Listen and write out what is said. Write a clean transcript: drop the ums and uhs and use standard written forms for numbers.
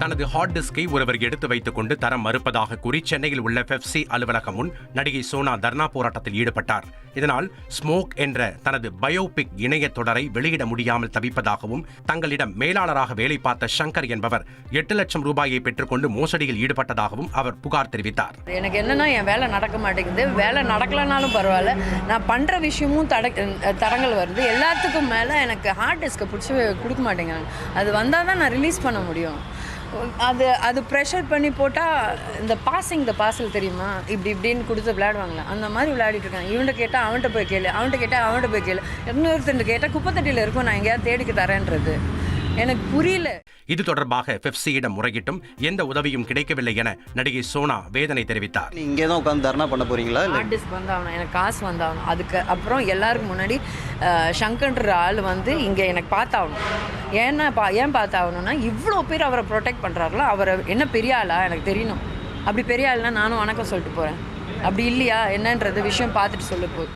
தனது ஹார்ட் டிஸ்கை ஒருவர் எடுத்து வைத்துக் கொண்டு தர மறுப்பதாக கூறி சென்னையில் உள்ள பெப்சி அலுவலகம் முன் நடிகை சோனா தர்ணா போராட்டத்தில் ஈடுபட்டார். இதனால் ஸ்மோக் என்ற தனது பயோபிக் இணைய தொடரை வெளியிட முடியாமல் தவிப்பதாகவும் தங்களிடம் மேலாளராக வேலை பார்த்த சங்கர் என்பவர் 8 லட்சம் ரூபாயை பெற்றுக்கொண்டு மோசடியில் ஈடுபட்டதாகவும் அவர் புகார் தெரிவித்தார். எனக்கு என்னன்னா என் வேலை நடக்க மாட்டேங்குது, வேலை நடக்கலனாலும் பரவாயில்ல, நான் பண்ற விஷயமும் தடங்கள் வருது. எல்லாத்துக்கும் மேல எனக்கு ஹார்ட் டிஸ்கை பிடிச்சி கொடுக்க மாட்டேங்கிறாங்க. அது வந்தால் தான் நான் ரிலீஸ் பண்ண முடியும். அது ப்ரெஷர் பண்ணி போட்டால் இந்த பாசில் தெரியுமா, இப்படின்னு கொடுத்து விளையாடுவாங்களே, அந்த மாதிரி விளையாடிட்டு இருக்காங்க. இவன்கிட்ட கேட்டால் அவன்கிட்ட போய் கேளு, அவன்கிட்ட போய் கேளு, இன்னொருத்தர் கேட்டால் குப்பத்தட்டியில் இருக்கும், நான் எங்கேயாவது தேடிக்கு தரேன்றது எனக்கு புரியல. இது தொடர்பாக பெப்சியிடம் முறையிட்டும் எந்த உதவியும் கிடைக்கவில்லை என நடிகை சோனா வேதனை தெரிவித்தார். இங்கே தான் உட்காந்து தர்ணா பண்ண போறீங்களா? ஹார்ட் டிஸ்க் வந்தாகணும், எனக்கு காசு வந்தாகணும். அதுக்கு அப்புறம் எல்லாருக்கும் முன்னாடி சங்கர்ன்ற ஆள் வந்து இங்கே எனக்கு பார்த்தாகணும். ஏன் பார்த்தாகணும்னா இவ்வளோ பேர் அவரை ப்ரொடெக்ட் பண்ணுறாங்களோ, அவரை என்ன பெரிய ஆளா எனக்கு தெரியணும். அப்படி பெரிய ஆள்னா நானும் வணக்கம் சொல்லிட்டு போகிறேன். அப்படி இல்லையா என்னன்றது விஷயம் பார்த்துட்டு சொல்ல போகுது.